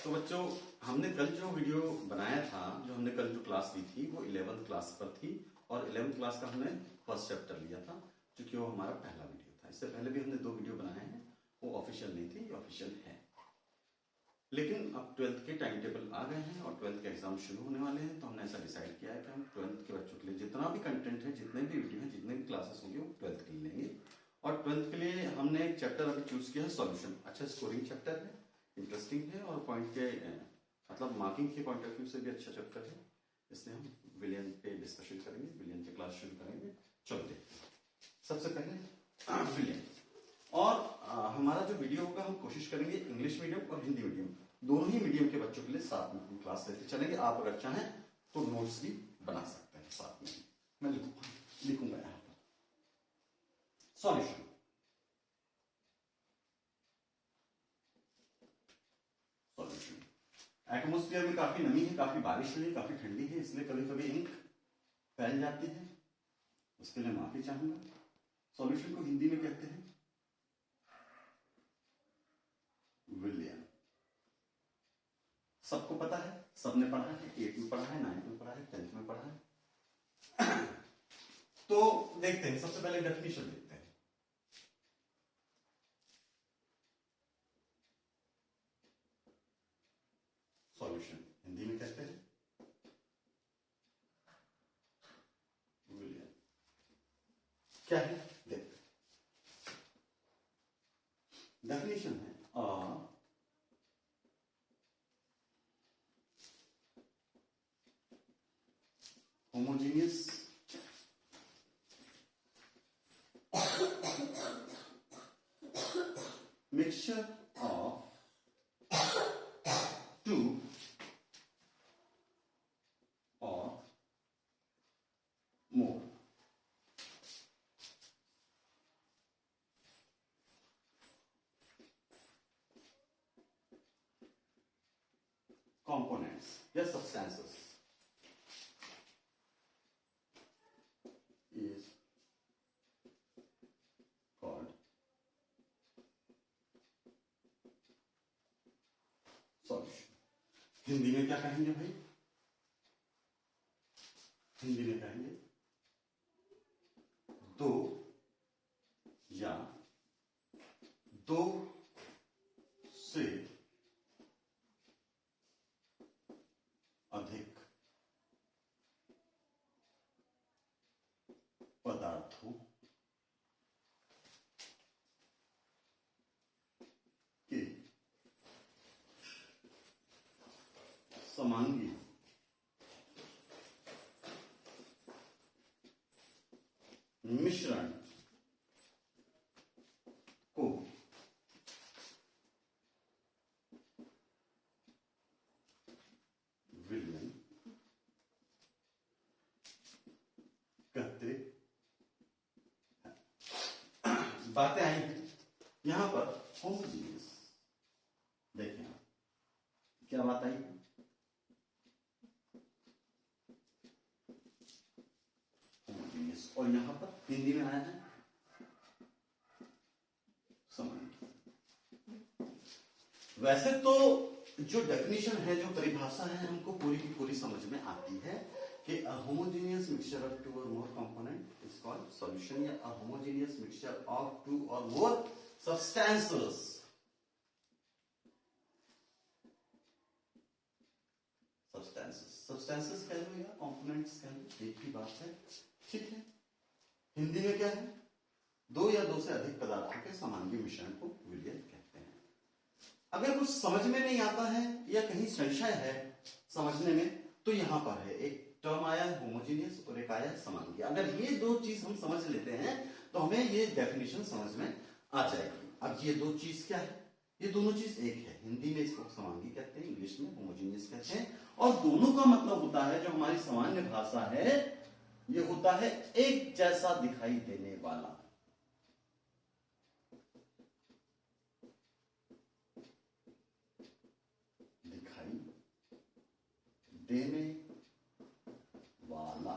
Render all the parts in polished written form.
तो बच्चों, हमने कल जो वीडियो बनाया था, जो हमने कल जो क्लास ली थी, वो 11th क्लास पर थी और 11th क्लास का हमने फर्स्ट चैप्टर लिया था, क्योंकि वो हमारा पहला वीडियो था। इससे पहले भी हमने 2 वीडियो बनाए हैं, वो ऑफिशियल नहीं थे, ये ऑफिशियल है। लेकिन अब 12th के टाइम टेबल आ गए हैं और 12th के एग्जाम शुरू होने वाले हैं, तो हमने ऐसा डिसाइड किया है कि हम 12th के बच्चों के लिए जितना भी कंटेंट है, जितने भी वीडियो हैं, जितने भी क्लासेस होंगे, वो 12th के लिए लेंगे। और 12th के लिए हमने एक चैप्टर अभी चूज किया है, सॉल्यूशन। अच्छा स्कोरिंग चैप्टर है, इंटरेस्टिंग है और पॉइंट के मतलब मार्किंग के पॉइंट ऑफ व्यू से भी अच्छा चैप्टर है। इसलिए हम विलियन पे डिस्कशन करेंगे, विलियन पे क्लास शुरू करेंगे। चलो देखते हैं। सबसे पहले विलियन। और हमारा जो वीडियो होगा, हम कोशिश करेंगे इंग्लिश मीडियम और हिंदी मीडियम, दोनों ही मीडियम के बच्चों के लिए साथ में क्लास लेते चलेंगे। आप अगर चाहें तो नोट्स भी बना सकते हैं साथ में। मैं लिखूंगा यहां पर सॉल्यूशन। एटमोस्फियर में काफी नमी है, काफी बारिश हुई है, काफी ठंडी है, इसलिए कभी कभी इंक फैल जाती है, उसके लिए माफी चाहूंगा। सॉल्यूशन को हिंदी में कहते हैं विलियन। सबको पता है, सबने पढ़ा है, 8th में पढ़ा है, 9th में पढ़ा है, 10th में पढ़ा है। तो देखते हैं, सबसे पहले डेफिनेशन देखते हैं। सॉल्यूशन हिंदी में कहते हैं विलियन। क्या है देखते हैं। डेफिनेशन है homogeneous mixture of two or more components या substances is called solution। Hindi में क्या कहेंगे भाई? हिंदी में कहेंगे दो या दो से अधिक पदार्थों के समांगी मिश्रण को विलियन कहते हैं। बातें आई हैं यहां पर होमोजीनियस। देखें आप, क्या बात आई? होमोजीनियस। और यहां पर हिंदी में आया है समांगी। वैसे तो जो डेफिनेशन है, जो परिभाषा है, हमको पूरी की पूरी समझ में आती है कि a homogeneous mixture of 2 or more component is called solution, या a homogeneous mixture of 2 or more substances substances कह लो या components कह लो, एक ही बात है, ठीक है। हिंदी में क्या है? दो या दो से अधिक पदार्थों के समांगी मिश्रण को विलियन कहते हैं। अगर कुछ समझ में नहीं आता है या कहीं संशय है समझने में, तो यहां पर है एक टर्म आया है होमोजीनियस और एक आया है समांगी। अगर ये दो चीज हम समझ लेते हैं तो हमें ये डेफिनेशन समझ में आ जाएगी। अब ये दो चीज क्या है? ये दोनों चीज एक है। हिंदी में इसको समांगी कहते हैं, इंग्लिश में होमोजीनियस कहते हैं। और दोनों का मतलब होता है, जो हमारी सामान्य भाषा है, ये होता है एक जैसा दिखाई देने वाला। दिखाई देने वाला,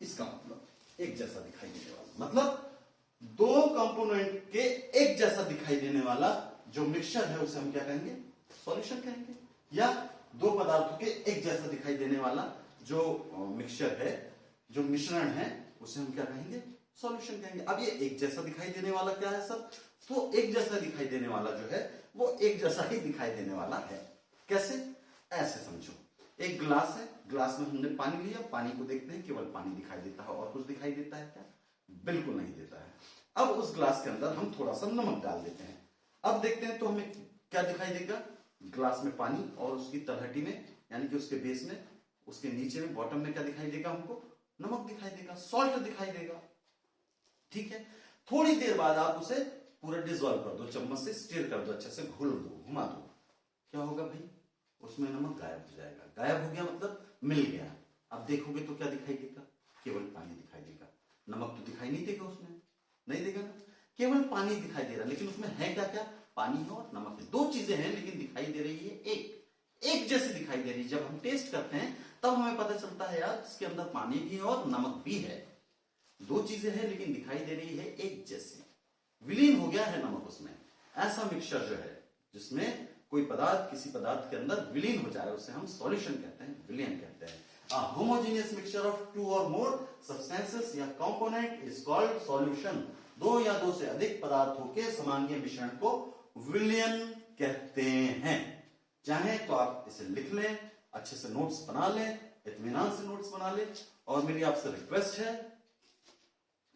इसका मतलब एक जैसा दिखाई देने वाला, मतलब दो कंपोनेंट के एक जैसा दिखाई देने वाला जो मिक्सचर है, उसे हम क्या कहेंगे? सॉल्यूशन कहेंगे। या दो पदार्थों के एक जैसा दिखाई देने वाला जो मिक्सचर है, जो मिश्रण है, उसे हम क्या कहेंगे? सॉल्यूशन कहेंगे। अब ये एक जैसा दिखाई देने वाला क्या है सर? तो एक जैसा दिखाई देने वाला जो है वो एक जैसा ही दिखाई देने वाला है। कैसे? ऐसे समझो, एक ग्लास है, ग्लास में हमने पानी लिया, पानी को देखते हैं, केवल पानी दिखाई देता है और कुछ दिखाई देता है क्या? बिल्कुल नहीं देता है। अब उस ग्लास के अंदर हम थोड़ा सा नमक डाल देते हैं, अब देखते हैं तो हमें क्या दिखाई देगा? ग्लास में पानी और उसकी तलहटी में, यानी कि उसके बेस में, उसके नीचे में, बॉटम में क्या दिखाई देगा? हमको नमक दिखाई देगा, सॉल्ट दिखाई देगा। ठीक है, थोड़ी देर बाद आप उसे पूरा डिजोल्व कर दो, चम्मच से स्टीर कर दो, अच्छे से घोल दो, घुमा दो, क्या होगा भाई? उसमें नमक गायब हो जाएगा। गायब हो गया मतलब मिल गया। अब देखोगे तो क्या दिखाई देगा? केवल पानी दिखाई देगा, नमक तो दिखाई नहीं देगा उसमें, नहीं देगा ना, केवल पानी दिखाई दे रहा है। लेकिन उसमें है क्या क्या? पानी है और नमक है, दो चीजें हैं, लेकिन दिखाई दे रही है एक जैसी दिखाई दे रही है। जब हम टेस्ट करते हैं तब हमें पता चलता है यार इसके अंदर पानी भी है और नमक भी है, दो चीजें हैं लेकिन दिखाई दे रही है एक जैसी। विलीन हो गया है नमक उसमें। ऐसा मिक्सचर जो है जिसमें कोई पदार्थ किसी पदार्थ के अंदर विलीन हो जाए उसे हम सॉल्यूशन कहते हैं, विलयन कहते हैं। A homogeneous mixture of two or more substances या component is called solution। दो या दो से अधिक पदार्थों के समांगीय मिश्रण को विलयन कहते हैं। चाहे तो आप इसे लिख लें, अच्छे से नोट्स बना लें, इत्मीनान से नोट्स बना लें। और मेरी आपसे रिक्वेस्ट है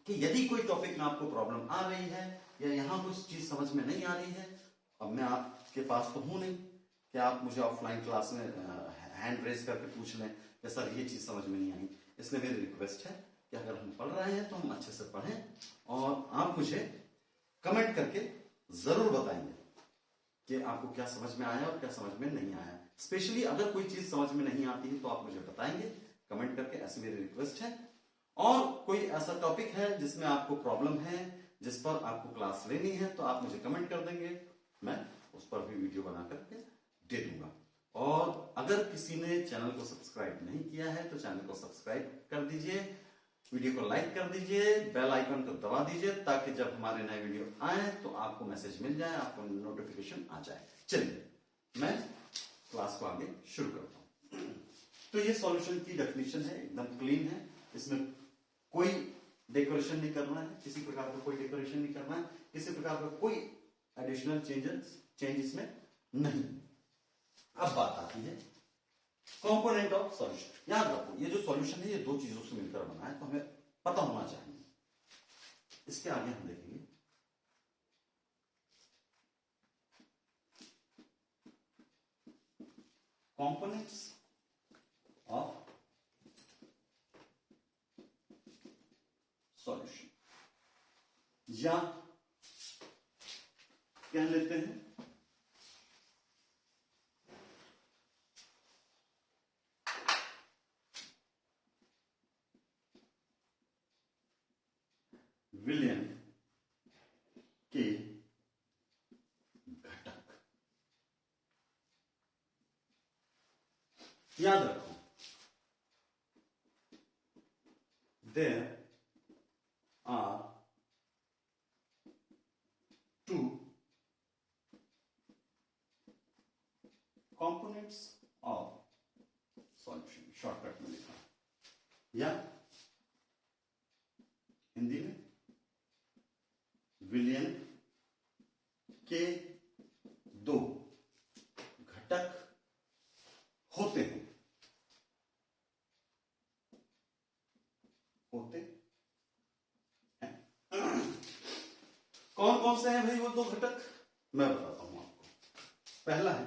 कि यदि कोई टॉपिक में आपको प्रॉब्लम आ रही है या यहां कुछ चीज समझ में नहीं आ रही है, अब मैं आपके पास तो हूं नहीं कि आप मुझे ऑफलाइन क्लास में हैंड रेज करके पूछ लें कि सर ये चीज समझ में नहीं आई। इसलिए मेरी रिक्वेस्ट है कि अगर हम पढ़ रहे हैं तो हम अच्छे से पढ़ें और आप मुझे कमेंट करके जरूर बताएंगे कि आपको क्या समझ में आया और क्या समझ में नहीं आया। स्पेशली अगर कोई चीज समझ में नहीं आती है तो आप मुझे बताएंगे कमेंट करके, ऐसी मेरी रिक्वेस्ट है। और कोई ऐसा टॉपिक है जिसमें आपको प्रॉब्लम है, जिस पर आपको क्लास लेनी है, तो आप मुझे कमेंट कर देंगे, मैं उस पर भी वीडियो बना करके दे दूंगा। और अगर किसी ने चैनल को सब्सक्राइब नहीं किया है तो चैनल को सब्सक्राइब कर दीजिए, वीडियो को लाइक कर दीजिए, बेल आइकन को दबा दीजिए ताकि जब हमारे नए वीडियो आए तो आपको मैसेज मिल जाए, आपको नोटिफिकेशन आ जाए। चलिए मैं क्लास को आगे शुरू करता हूं। तो ये सॉल्यूशन की डेफिनेशन है, एकदम क्लीन है, इसमें कोई डेकोरेशन नहीं करना है, किसी प्रकार का कोई डेकोरेशन नहीं करना है, किसी प्रकार का कोई एडिशनल चेंजेस में नहीं। अब बात आती है कंपोनेंट ऑफ सॉल्यूशन। याद रखो ये जो सॉल्यूशन है ये दो चीजों से मिलकर बना है, तो हमें पता होना चाहिए। इसके आगे हम देखेंगे कंपोनेंट्स ऑफ सॉल्यूशन, या कह लेते हैं विलयन के घटक। याद रखो there are two components of solution, shortcut में लिखा, या हिंदी में विलयन के दो घटक होते हैं, कौन कौन से हैं भाई वो दो घटक? मैं बताता हूं आपको। पहला है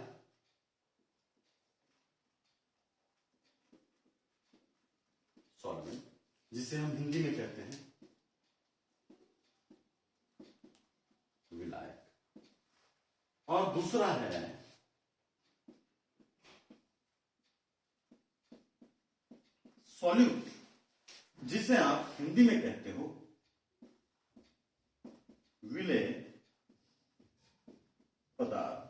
सॉल्वेंट, जिसे हम हिंदी में कहते हैं विलायक, और दूसरा है सॉल्यूट, जिसे आप हिंदी में कहते हो विलेय पदार्थ।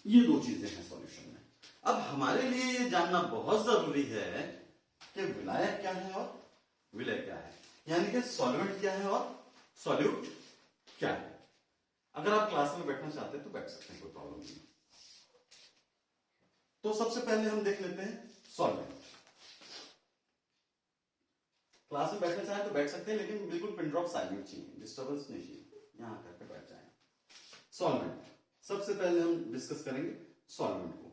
ये दो चीजें हैं सॉल्यूशन में। अब हमारे लिए ये जानना बहुत जरूरी है कि विलायक क्या है और विलेय क्या है, यानी कि सॉल्वेंट क्या है और सॉल्यूट क्या है। अगर आप क्लास में बैठना चाहते हैं तो बैठ सकते हैं, कोई प्रॉब्लम नहीं। तो सबसे पहले हम देख लेते हैं सॉल्वेंट। क्लास में बैठना चाहे तो बैठ सकते हैं, लेकिन बिल्कुल पिन ड्रॉप साइलेंट चाहिए, डिस्टर्बेंस नहीं चाहिए, यहां करके बैठ जाए। सॉल्वेंट सबसे पहले हम डिस्कस करेंगे सॉल्वेंट को।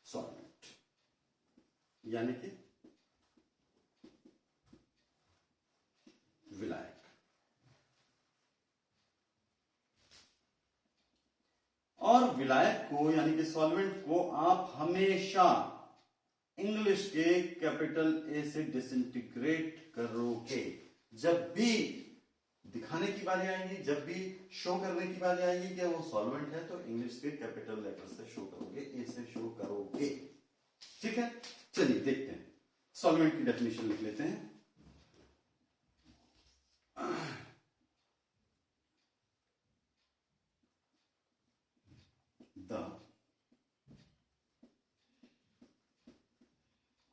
सॉल्वेंट यानी कि विलायक। और विलायक को यानी कि सॉल्वेंट को आप हमेशा इंग्लिश के कैपिटल ए से डिसइंटीग्रेट करोगे। जब भी दिखाने की बारी आएगी, जब भी शो करने की बारी आएगी कि वो सॉल्वेंट है, तो इंग्लिश के कैपिटल लेटर से शो करोगे, ए से शो करोगे। ठीक है, चलिए देखते हैं। सॉल्वेंट की डेफिनेशन लिख लेते हैं। The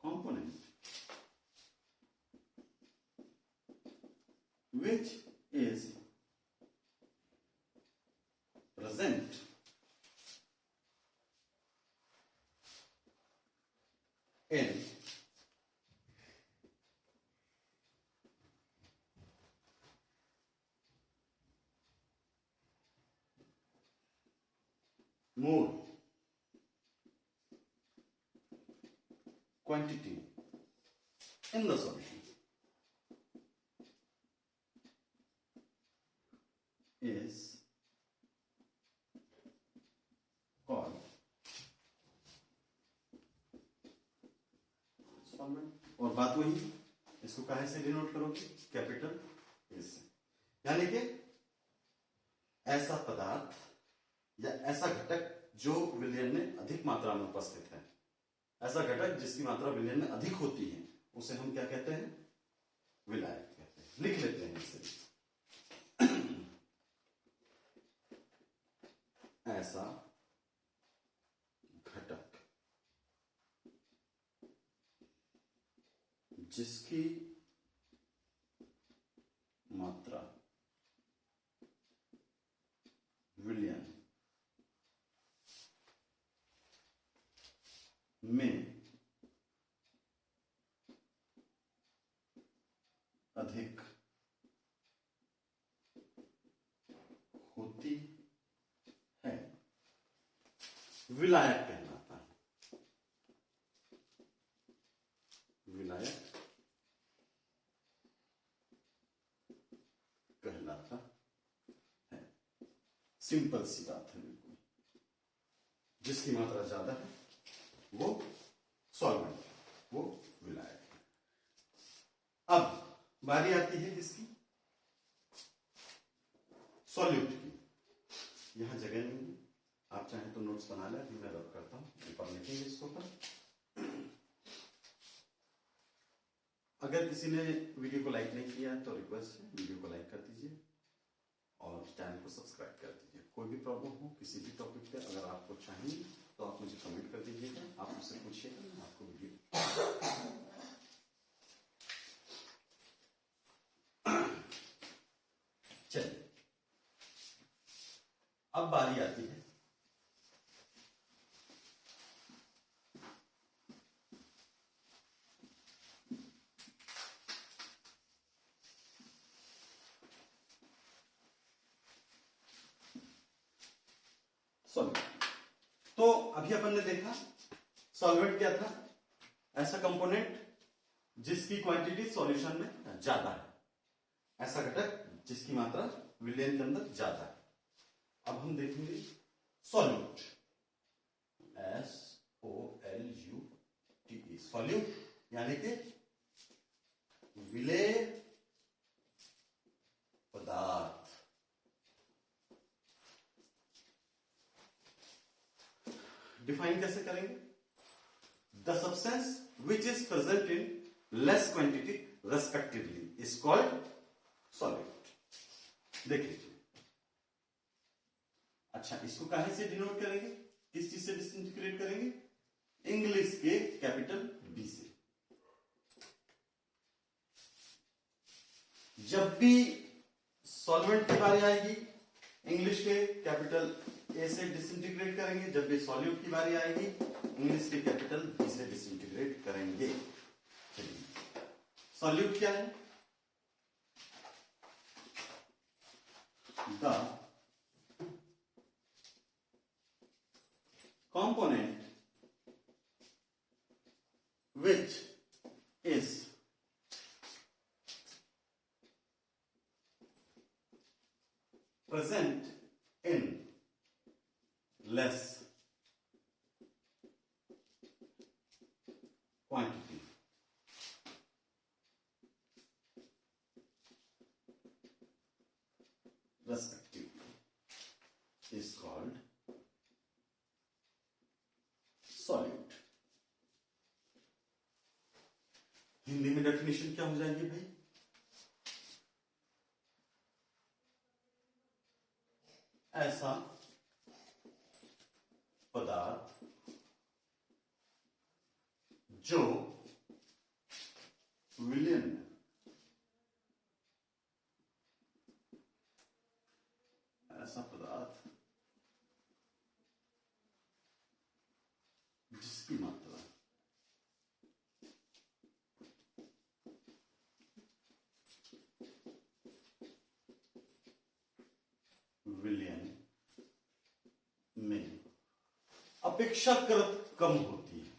component which is present in more quantity in the solution is called solvent। और बात वही, इसको काहे से डिनोट करोगे? कैपिटल ए से। यानी कि ऐसा पदार्थ या ऐसा घटक जो विलयन में अधिक मात्रा में उपस्थित है, ऐसा घटक जिसकी मात्रा विलयन में अधिक होती है, उसे हम क्या कहते हैं? विलायक कहते हैं। लिख लेते हैं इसे। ऐसा घटक जिसकी मात्रा विलयन में अधिक होती है, विलायक कहलाता है। विलायक कहलाता है। सिंपल सी बात है बिल्कुल। जिसकी मात्रा ज्यादा है वो सॉल्वेंट, वो विलायक है। अब बारी आती है किसकी? सॉल्यूट की। यहां जगह नहीं है, आप चाहें तो नोट्स बना लें, अभी मैं रब करता हूं, ऊपर लिखेंगे इसको पर। अगर किसी ने वीडियो को लाइक नहीं किया तो रिक्वेस्ट है, वीडियो को लाइक कर दीजिए और चैनल को सब्सक्राइब कर दीजिए। कोई भी प्रॉब्लम हो किसी भी टॉपिक पे, अगर आपको चाहिए तो आप मुझे कमेंट कर दीजिएगा, आप मुझसे पूछिएगा, मैं आपको वीडियो। चलिए, अब बारी आती है सॉल्वेंट। तो अभी अपन ने देखा सॉल्वेंट क्या था? ऐसा कंपोनेंट जिसकी क्वांटिटी सॉल्यूशन में ज्यादा है, ऐसा घटक जिसकी मात्रा विलयन के अंदर ज्यादा है। अब हम देखेंगे सॉल्यूट, SOLUTE, सॉल्यूट यानी कि विलेय पदार्थ। डिफाइन कैसे करेंगे? The substance which is present in less quantity respectively is called solute. देख लीजिए। अच्छा, इसको काहे से डिनोट करेंगे? किस चीज से डिसइंटीग्रेट करेंगे? इंग्लिश के कैपिटल बी से। जब भी सॉल्वेंट की बारी आएगी इंग्लिश के कैपिटल ए से डिसइंटीग्रेट करेंगे, जब भी सॉल्यूट की बारी आएगी इंग्लिश के कैपिटल बी से डिसइंटीग्रेट करेंगे। चलिए सॉल्यूट क्या है? The component which is present in less quantity respectively is called solute. Hindi में डेफिनेशन क्या हो जाएगी भाई? ऐसा पदार्थ जो विलयन में, ऐसा पदार्थ जिसकी मात्रा विलयन में अपेक्षाकृत कम होती है।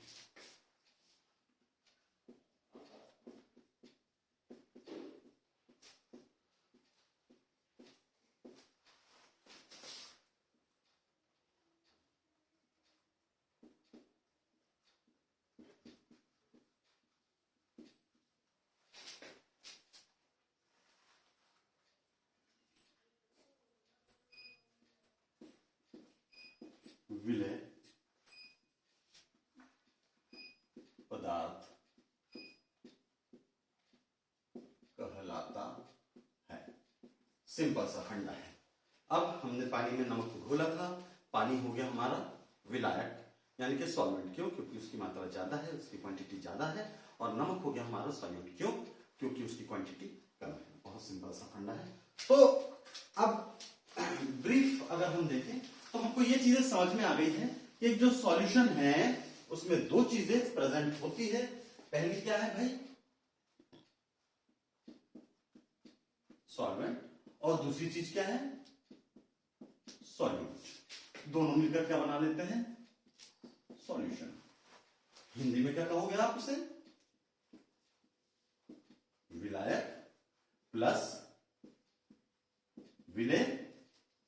विलय पदार्थ कहलाता है। सिंपल सा फंडा है। अब हमने पानी में नमक को घोला था, पानी हो गया हमारा विलायक यानी कि सॉल्वेंट। क्यों? क्योंकि उसकी मात्रा ज्यादा है, उसकी क्वांटिटी ज्यादा है। और नमक हो गया हमारा सॉल्यूट। क्यों? क्योंकि उसकी क्वांटिटी कम है। बहुत सिंपल सा फंडा है। तो अब ब्रीफ अगर हम देखें तो हमको ये चीजें समझ में आ गई है कि जो सॉल्यूशन है उसमें दो चीजें प्रेजेंट होती है। पहली क्या है भाई? सॉल्वेंट। और दूसरी चीज क्या है? सॉल्यूट। दोनों मिलकर क्या बना लेते हैं? सॉल्यूशन। हिंदी में क्या कहोगे आप उसे? विलायक प्लस विलय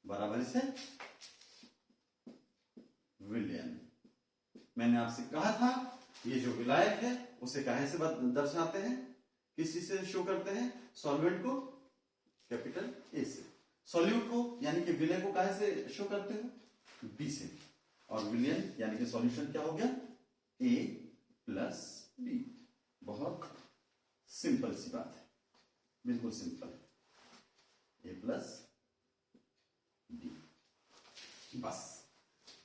बराबर से विलयन। मैंने आपसे कहा था ये जो विलायक है उसे काहे से दर्शाते हैं? किस चीज से शो करते हैं? सॉल्वेंट को कैपिटल ए से, सॉल्यूट को यानी कि विलय को काहे से शो करते हो? बी से। और विलयन यानी कि सॉल्यूशन क्या हो गया? ए प्लस बी। बहुत सिंपल सी बात है, बिल्कुल सिंपल। ए प्लस डी। बस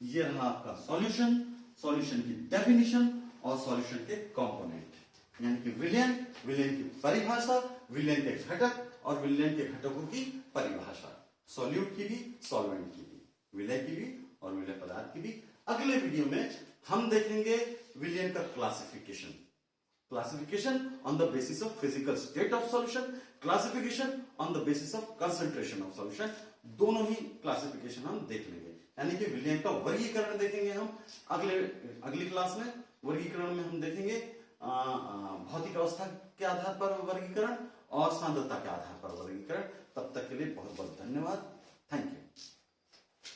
ये रहा आपका सॉल्यूशन, सॉल्यूशन की डेफिनेशन और सॉल्यूशन के कंपोनेंट यानी कि विलयन, विलयन की परिभाषा, विलयन के घटक और विलयन के घटकों की परिभाषा, सॉल्यूट की भी, सॉल्वेंट की भी, विलय की भी और विलय पदार्थ की भी। अगले वीडियो में हम देखेंगे विलयन का classification, classification on the basis of physical state of solution, classification on the basis of concentration of solution. दोनों ही क्लासिफिकेशन हम देख लेंगे यानी कि विलयन का वर्गीकरण देखेंगे हम अगली क्लास में। वर्गीकरण में हम देखेंगे भौतिक अवस्था के आधार पर वर्गीकरण और सांद्रता के आधार पर वर्गीकरण। तब तक के लिए बहुत बहुत धन्यवाद। Thank you.